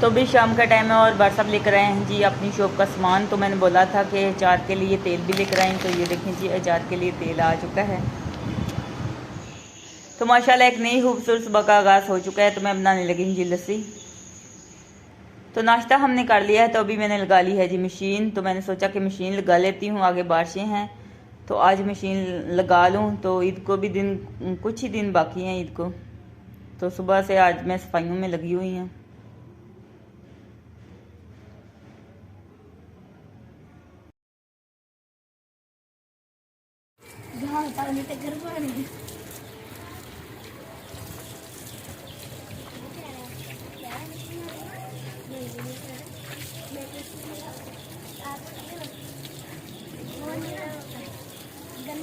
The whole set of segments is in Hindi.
तो भी शाम का टाइम है और बार साहब लेकर आए हैं जी अपनी शॉप का सामान। तो मैंने बोला था कि अचार के लिए तेल भी लेकर आएँ, तो ये देखें जी अचार के लिए तेल आ चुका है। तो माशाल्लाह एक नई खूबसूरत सुबह का आगाज़ हो चुका है। तो मैं बनाने लगी जी लस्सी। तो नाश्ता हमने कर लिया है, तो अभी मैंने लगा ली है जी मशीन। तो मैंने सोचा कि मशीन लगा लेती हूँ, आगे बारिशें हैं तो आज मशीन लगा लूँ। तो ईद को भी कुछ ही दिन बाकी हैं ईद को, तो सुबह से आज मैं सफाइयों में लगी हुई हूँ।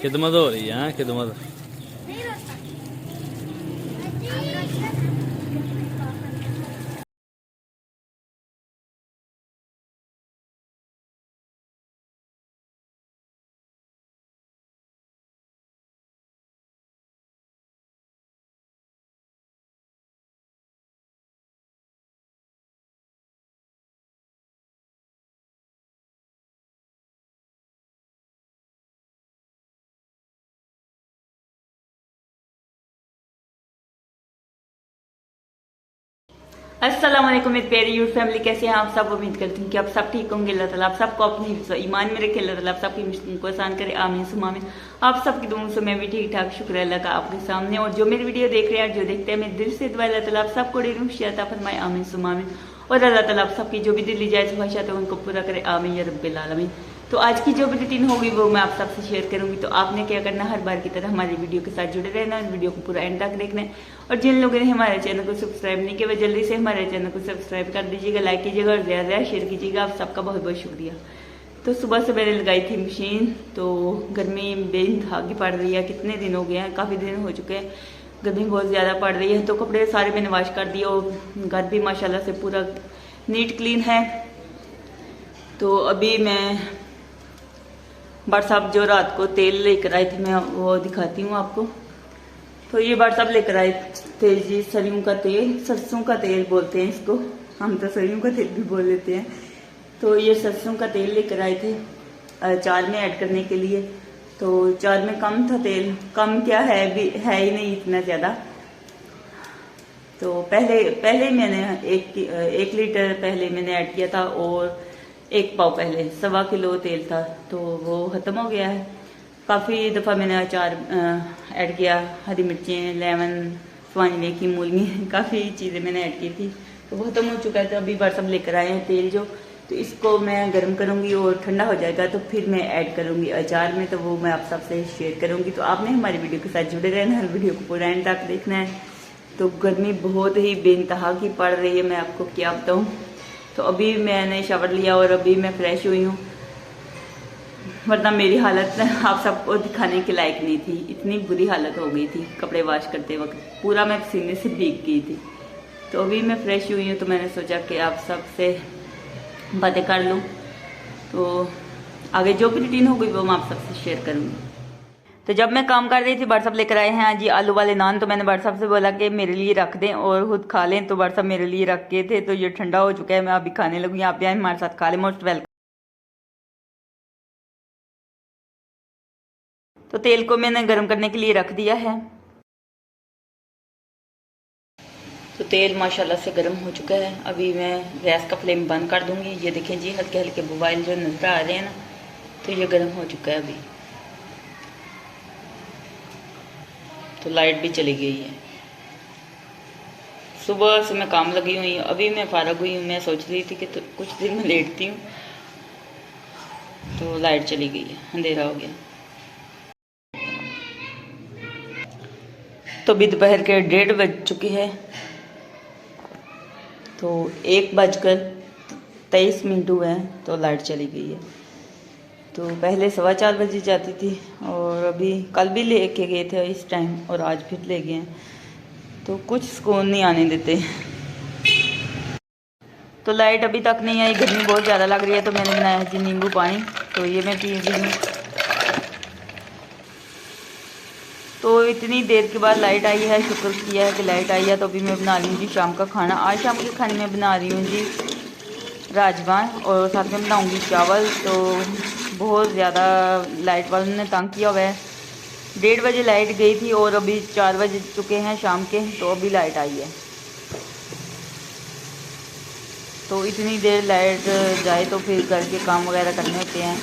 खिदमत हो रही है, खिदमत। अस्सलाम वालेकुम मेरी प्यारी यूथ फैमिली, कैसे हैं आप सब। उम्मीद करती हूँ कि आप सब ठीक होंगे। अल्लाह ताला आप सबको अपनी ईमान में रखे, अल्लाह ताला आप सबकी मुश्किल को आसान करे, आमीन सुम्मा आमीन। आप सबकी दुआओं से मैं भी ठीक ठाक, शुक्र अल्लाह का आपके सामने। और जो मेरी वीडियो देख रहे हैं, जो देखते हैं, मेरे दिल से दुआ अल्लाह ताला आप सबको अता फरमाए, आमीन सुम्मा आमीन। और अल्लाह ताला आप सबकी जो भी दिल्ली जाए ख्वाहिशात है उनको पूरा करे, आमीन या रब्बिल आलमीन। तो आज की जो भी रूटीन होगी वो मैं आप सबसे शेयर करूंगी। तो आपने क्या करना, हर बार की तरह हमारी वीडियो के साथ जुड़े रहना, वीडियो को पूरा एंड तक देखना है। और जिन लोगों ने हमारे चैनल को सब्सक्राइब नहीं किया, वह जल्दी से हमारे चैनल को सब्सक्राइब कर दीजिएगा, लाइक कीजिएगा और ज़्यादा ज़्यादा शेयर कीजिएगा। आप सबका बहुत बहुत शुक्रिया। तो सुबह से मैंने लगाई थी मशीन, तो गर्मी बेइंतहा की पड़ रही है। कितने दिन हो गए हैं, काफ़ी दिन हो चुके हैं, गर्मी बहुत ज़्यादा पड़ रही है। तो कपड़े सारे मैंने वॉश कर दिए और घर भी माशाल्लाह से पूरा नीट क्लीन है। तो अभी मैं बट साहब जो रात को तेल लेकर आए थे, मैं वो दिखाती हूँ आपको। तो ये बट साहब लेकर आए थे जी सरसों का तेल, सरसों का तेल बोलते हैं इसको, हम तो सरसों का तेल भी बोल लेते हैं। तो ये सरसों का तेल लेकर आए थे अचार में ऐड करने के लिए। तो अचार में कम था तेल, कम क्या है, भी है ही नहीं इतना ज़्यादा। तो पहले मैंने एक लीटर पहले मैंने ऐड किया था और 1 पाव पहले 1.25 किलो तेल था, तो वो ख़त्म हो गया है। काफ़ी दफ़ा मैंने अचार ऐड किया, हरी मिर्चें, लेमन, स्वानी मेथी, मूली, काफ़ी चीज़ें मैंने ऐड की थी, तो वो ख़त्म हो चुका है। तो अभी बार सब लेकर आए हैं तेल जो, तो इसको मैं गर्म करूँगी और ठंडा हो जाएगा तो फिर मैं ऐड करूँगी अचार में, तो वो मैं आप सबसे शेयर करूँगी। तो आपने हमारी वीडियो के साथ जुड़े रहना, हर वीडियो को पूरा एंड तक देखना है। तो गर्मी बहुत ही बेइंतहा की पड़ रही है, मैं आपको क्या बताऊँ। तो अभी मैंने शावर लिया और अभी मैं फ्रेश हुई हूँ, वरना मेरी हालत आप सबको दिखाने के लायक नहीं थी। इतनी बुरी हालत हो गई थी कपड़े वॉश करते वक्त, पूरा मैं पसीने से भीग गई थी। तो अभी मैं फ्रेश हुई हूँ, तो मैंने सोचा कि आप सबसे बातें कर लूँ। तो आगे जो भी रूटीन होगी वो मैं आप सबसे शेयर करूँगी। तो जब मैं काम कर रही थी, बट साहब लेकर आए हैं जी आलू वाले नान। तो मैंने बट साहब से बोला कि मेरे लिए रख दें और खुद खा लें। तो बट साहब मेरे लिए रख के थे, तो ये ठंडा हो चुका है, मैं अभी खाने लगूँ। आप भी आए हमारे साथ खा लें, मोस्ट वेलकम। तो तेल को मैंने गर्म करने के लिए रख दिया है। तो तेल माशाल्लाह से गर्म हो चुका है। अभी मैं गैस का फ्लेम बंद कर दूंगी। ये देखें जी हल्के हल्के मोबाइल जो नजर आ रहे हैं ना, तो ये गर्म हो चुका है अभी। तो लाइट भी चली गई है। सुबह से मैं काम लगी हुई हूँ, अभी मैं फारग हुई हूँ। मैं सोच रही थी कि तो कुछ देर में लेटती हूँ, तो लाइट चली गई है, अंधेरा हो गया। तो अभी दोपहर के 1:30 बज चुकी है। तो 1:23 हुए हैं, तो लाइट चली गई है। तो पहले 4:15 बजे जाती थी और अभी कल भी लेके गए थे इस टाइम, और आज फिर ले गए हैं। तो कुछ सुकून नहीं आने देते। तो लाइट अभी तक नहीं आई, गर्मी बहुत ज़्यादा लग रही है। तो मैंने बनाया जी नींबू पानी, तो ये मैं पी रही हूँ। तो इतनी देर के बाद लाइट आई है, शुक्र किया है कि लाइट आई है। तो अभी मैं बना रही हूँ जी शाम का खाना। आज शाम के खाने में बना रही हूँ जी राजमा और साथ में बनाऊँगी चावल। तो बहुत ज़्यादा लाइट वालों ने तंग किया हुआ है। 1:30 बजे लाइट गई थी और अभी 4 बज चुके हैं शाम के, तो अभी लाइट आई है। तो इतनी देर लाइट जाए तो फिर घर के काम वगैरह करने होते हैं।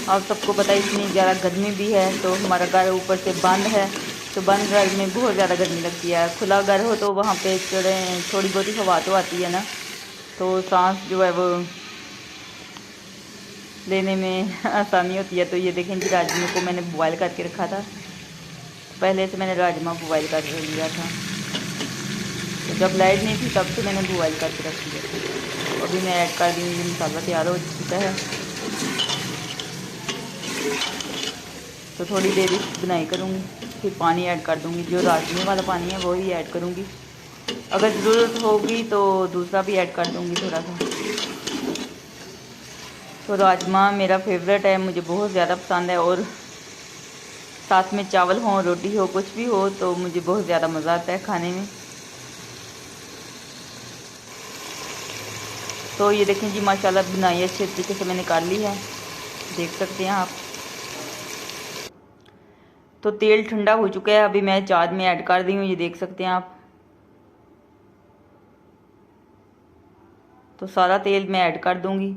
आप सबको पता है इतनी ज़्यादा गर्मी भी है। तो हमारा घर ऊपर से बंद है, तो बंद घर में बहुत ज़्यादा गर्मी लगती है। खुला घर हो तो वहाँ पे थोड़ी बहुत ही हवा तो आती है ना, तो सांस जो है वो लेने में आसानी होती है। तो ये देखें जी राजमा को मैंने बॉयल करके रखा था, पहले से मैंने राजमा बॉयल कर लिया था। तो जब लाइट नहीं थी तब से मैंने बॉयल करके रख दिया था। अभी मैं ऐड कर दूँगी, मसाला तैयार हो चुका है। तो थोड़ी देर बुनाई करूँगी, फिर पानी ऐड कर दूँगी। जो राजमे वाला पानी है वो ही ऐड करूँगी, अगर ज़रूरत होगी तो दूसरा भी ऐड कर दूँगी थोड़ा सा। तो राजमा मेरा फेवरेट है, मुझे बहुत ज़्यादा पसंद है। और साथ में चावल हो, रोटी हो, कुछ भी हो तो मुझे बहुत ज़्यादा मज़ा आता है खाने में। तो ये देखें जी माशाल्लाह बुनाई अच्छे तरीके से मैंने कर ली है, देख सकते हैं आप। तो तेल ठंडा हो चुका है, अभी मैं चाट में ऐड कर दी हूँ, ये देख सकते हैं आप। तो सारा तेल मैं ऐड कर दूँगी।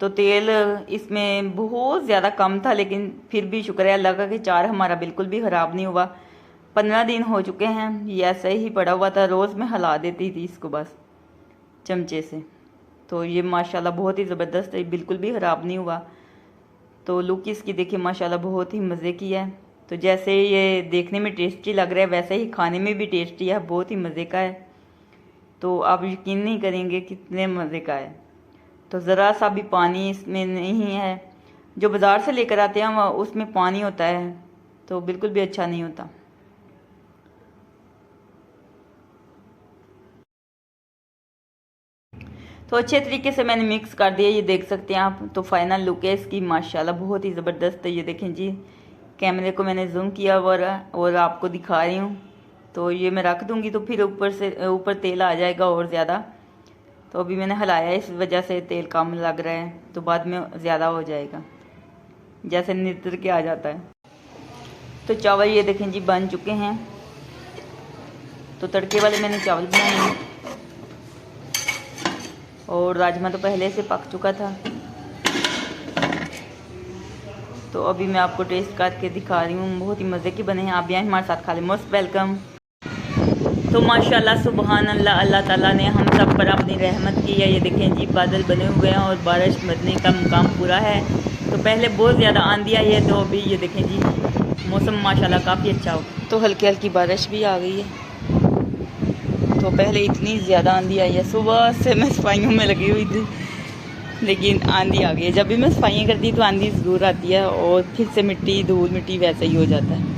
तो तेल इसमें बहुत ज़्यादा कम था, लेकिन फिर भी शुक्र है अल्लाह का कि चार हमारा बिल्कुल भी ख़राब नहीं हुआ। 15 दिन हो चुके हैं ये ऐसे ही पड़ा हुआ था, रोज़ मैं हिला देती थी इसको बस चमचे से। तो ये माशाल्लाह बहुत ही ज़बरदस्त है, बिल्कुल भी ख़राब नहीं हुआ। तो लुक इसकी देखिए माशाल्लाह बहुत ही मज़े की है। तो जैसे ये देखने में टेस्टी लग रहा है वैसे ही खाने में भी टेस्टी है, बहुत ही मज़े का है। तो आप यकीन नहीं करेंगे कितने मज़े का है। तो ज़रा सा भी पानी इसमें नहीं है, जो बाज़ार से लेकर आते हैं उसमें पानी होता है, तो बिल्कुल भी अच्छा नहीं होता। तो अच्छे तरीके से मैंने मिक्स कर दिया, ये देख सकते हैं आप। तो फाइनल लुक है इसकी माशाल्लाह बहुत ही ज़बरदस्त है। ये देखें जी, कैमरे को मैंने जूम किया और आपको दिखा रही हूँ। तो ये मैं रख दूँगी तो फिर ऊपर तेल आ जाएगा और ज़्यादा। तो अभी मैंने हिलाया, इस वजह से तेल कम लग रहा है, तो बाद में ज़्यादा हो जाएगा जैसे नितर के आ जाता है। तो चावल ये देखें जी बन चुके हैं। तो तड़के वाले मैंने चावल बनाए हैं और राजमा तो पहले से पक चुका था। तो अभी मैं आपको टेस्ट करके दिखा रही हूँ, बहुत ही मज़े के बने हैं। आप भी हमारे साथ खा लें, मोस्ट वेलकम। तो माशाल्लाह सुबहान अल्लाह, अल्लाह ताला ने हम सब पर अपनी रहमत की है। ये देखें जी बादल बने हुए हैं और बारिश बरने का मुकाम पूरा है। तो पहले बहुत ज़्यादा आंधी आई है, तो अभी ये देखें जी मौसम माशाल्लाह काफ़ी अच्छा हो। तो हल्की हल्की बारिश भी आ गई है। तो पहले इतनी ज़्यादा आंधी आई है, सुबह से मैं सफाइयों में लगी हुई थी, लेकिन आंधी आ गई है। जब भी मैं सफाइयाँ करती तो आंधी ज़रूर आती है और फिर से मिट्टी धूल मिट्टी वैसे ही हो जाता है।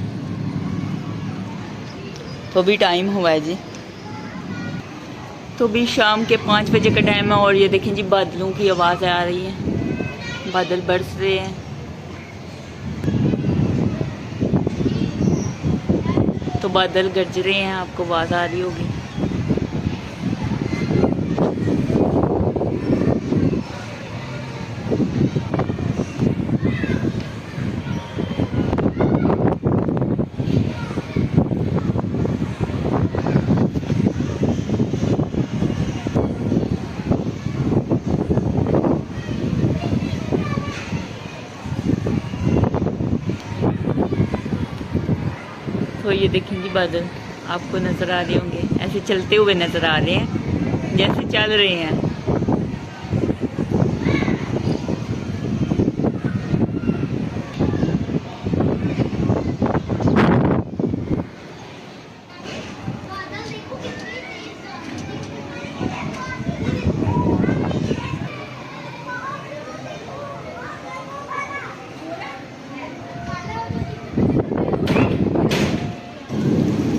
तो भी टाइम हुआ है जी, तो भी शाम के 5 बजे का टाइम है। और ये देखें जी बादलों की आवाज़ आ रही है, बादल बरस रहे हैं। तो बादल गरज रहे हैं, आपको आवाज़ आ रही होगी। तो ये देखेंगे बादल आपको नज़र आ रहे होंगे, ऐसे चलते हुए नज़र आ रहे हैं जैसे चल रहे हैं।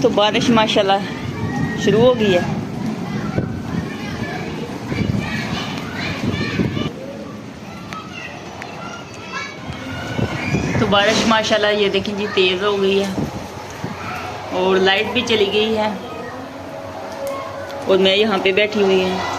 तो बारिश माशाल्लाह शुरू हो गई है। तो तो बारिश माशाल्लाह ये देखें जी तेज़ हो गई है और लाइट भी चली गई है और मैं यहाँ पे बैठी हुई हूँ।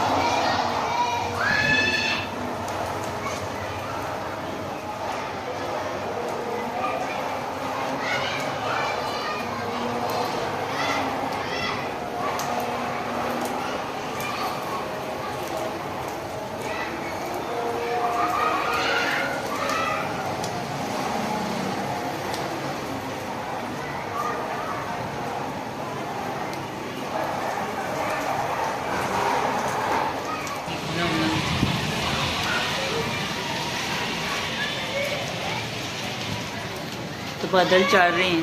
तो बादल चल रहे हैं,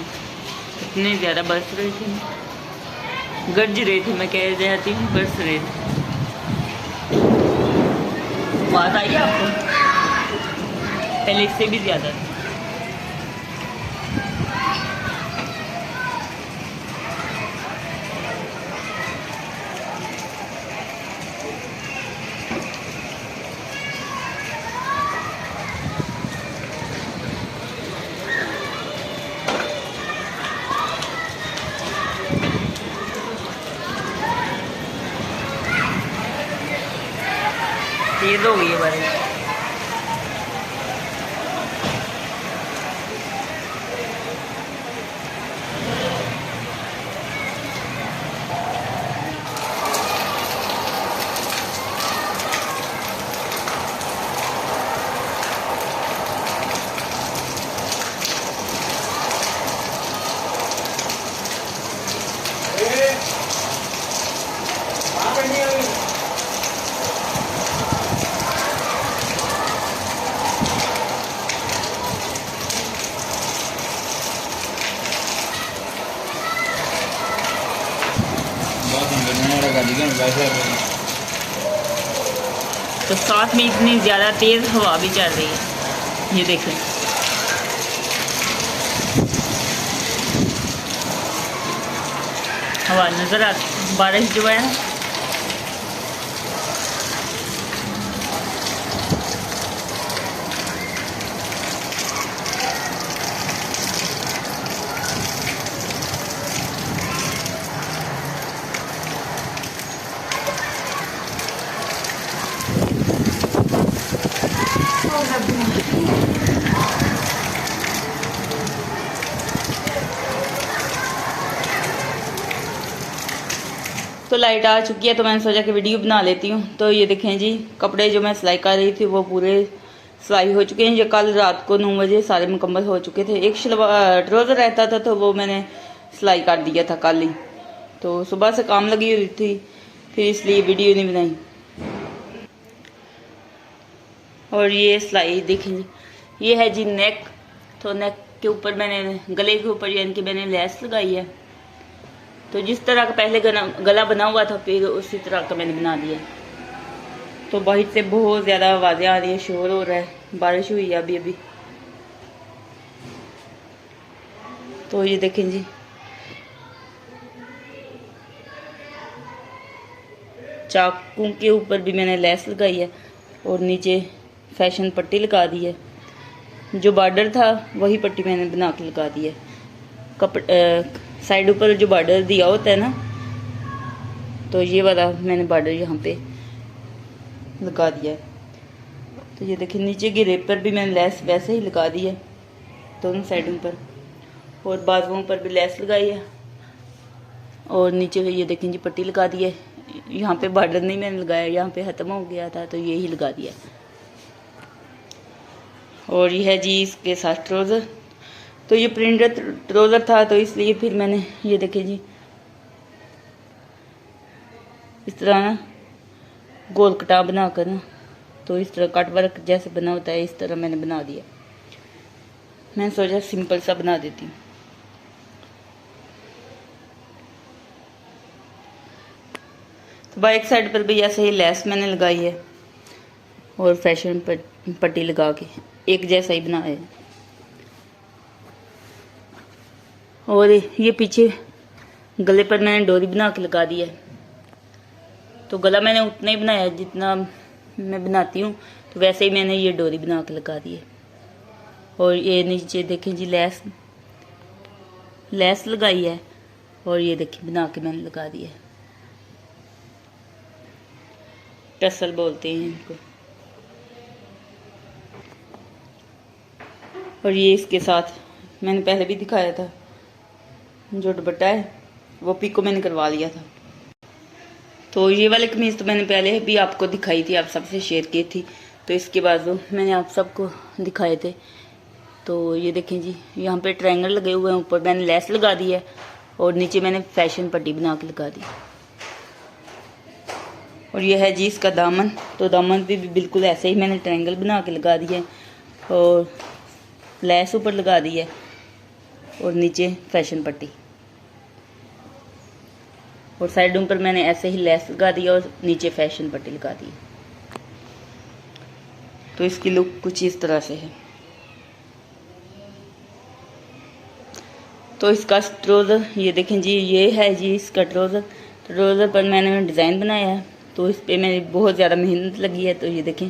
इतने ज़्यादा बरस रहे थे, गरज रहे थे, मैं कह जाती हूँ बरस रहे थे। बात आई आपको? पहले इससे भी ज़्यादा थी। तेज हो गई है बारिश। तो साथ में इतनी ज़्यादा तेज़ हवा भी चल रही है, ये देखें। हवा नज़र आती, बारिश जो है तो लाइट आ चुकी है, तो मैंने सोचा कि वीडियो बना लेती हूँ। तो ये देखें जी, कपड़े जो मैं सिलाई कर रही थी वो पूरे सिलाई हो चुके हैं। ये कल रात को 9 बजे सारे मुकम्मल हो चुके थे। एक ट्राउज़र रहता था तो वो मैंने सिलाई कर दिया था कल ही, तो सुबह से काम लगी हुई थी, फिर इसलिए वीडियो नहीं बनाई। और ये सिलाई देखें जी, ये है जी नेक। तो नेक के ऊपर मैंने, गले के ऊपर यानी कि मैंने लेस लगाई है। तो जिस तरह का पहले गला बना हुआ था फिर उसी तरह का मैंने बना दिया। तो बाहर से बहुत ज़्यादा आवाज़ें आ रही है, शोर हो रहा है, बारिश हुई है अभी अभी। तो ये देखें जी, चाकू के ऊपर भी मैंने लेस लगाई है और नीचे फैशन पट्टी लगा दी है। जो बॉर्डर था वही पट्टी मैंने बना के लगा दी है। साइड ऊपर जो बॉर्डर दिया होता है ना, तो ये वाला मैंने बॉर्डर यहाँ पे लगा दिया है। तो ये देखिए, नीचे घेरे पर भी मैंने लेस वैसे ही लगा दी है दोनों साइडों पर, और बाजुओं पर भी लेस लगाई है। और नीचे ये देखें जी पट्टी लगा दी है। यहाँ पे बॉर्डर नहीं मैंने लगाया, यहाँ पे ख़त्म हो गया था तो यही लगा दिया। और ये है जी इसके साथ ट्राउज़र। तो ये प्रिंटेड ट्राउज़र था तो इसलिए फिर मैंने ये देखें जी इस तरह ना गोल कटाव बनाकर ना, तो इस तरह कट वर्क जैसे बना होता है इस तरह मैंने बना दिया। मैं सोचा सिंपल सा बना देती हूँ। तो बैक साइड पर भी ऐसे ही लेस मैंने लगाई है और फैशन पट्टी लगा के एक जैसा ही बनाया है। और ये पीछे गले पर मैंने डोरी बना के लगा दी है। तो गला मैंने उतना ही बनाया जितना मैं बनाती हूँ, तो वैसे ही मैंने ये डोरी बना के लगा दी है। और ये नीचे देखें जी लेस लगाई है, और ये देखिए बना के मैंने लगा दिया है। टसल बोलते हैं इनको। और ये इसके साथ मैंने पहले भी दिखाया था, जो दुपट्टा है वो पिको मैंने करवा लिया था। तो ये वाली कमीज तो मैंने पहले भी आपको दिखाई थी, आप सबसे शेयर की थी। तो इसके बाद मैंने आप सबको दिखाए थे। तो ये देखें जी, यहाँ पे ट्रायंगल लगे हुए हैं, ऊपर मैंने लेस लगा दी है और नीचे मैंने फैशन पट्टी बना के लगा दी। और ये है जी इसका दामन। तो दामन पे भी बिल्कुल ऐसे ही मैंने ट्रायंगल बना के लगा दिया है और लेस ऊपर लगा दी है और नीचे फैशन पट्टी, और साइडों पर मैंने ऐसे ही लेस लगा दिया और नीचे फैशन पट्टी लगा दी। तो इसकी लुक कुछ इस तरह से है। तो इसका ट्राउज़र ये देखें जी, ये है जी इसका ट्राउज़र। ट्राउज़र पर मैंने डिज़ाइन बनाया है, तो इस पे मेरी बहुत ज़्यादा मेहनत लगी है। तो ये देखें,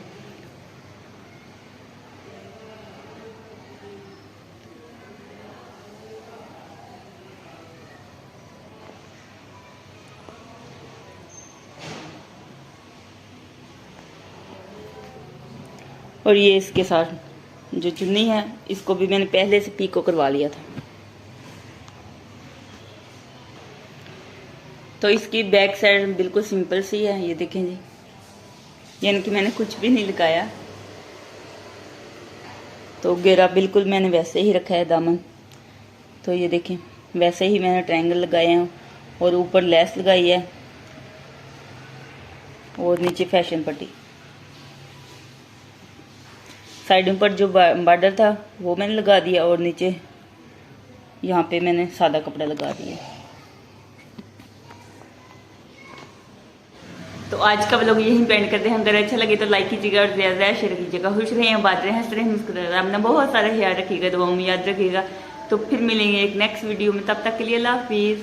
और ये इसके साथ जो चुन्नी है इसको भी मैंने पहले से पीको करवा लिया था। तो इसकी बैक साइड बिल्कुल सिंपल सी है, ये देखें जी, यानी कि मैंने कुछ भी नहीं लगाया। तो घेरा बिल्कुल मैंने वैसे ही रखा है दामन। तो ये देखें, वैसे ही मैंने ट्रायंगल लगाए हैं और ऊपर लेस लगाई है और नीचे फैशन पट्टी। साइडों पर जो बॉर्डर था वो मैंने लगा दिया और नीचे यहाँ पे मैंने सादा कपड़ा लगा दिया। तो आज का व्लॉग यहीं पेंड करते हैं। अगर अच्छा लगे तो लाइक कीजिएगा और ज़्यादा ज़्यादा शेयर कीजिएगा। खुश रहें, बात रहें, हंस रहें, मुस्कुराते, अपना बहुत सारा ख्याल रखिएगा, दुआओं में याद रखिएगा। तो फिर मिलेंगे एक नेक्स्ट वीडियो में, तब तक के लिए अल्लाह हाफिज़।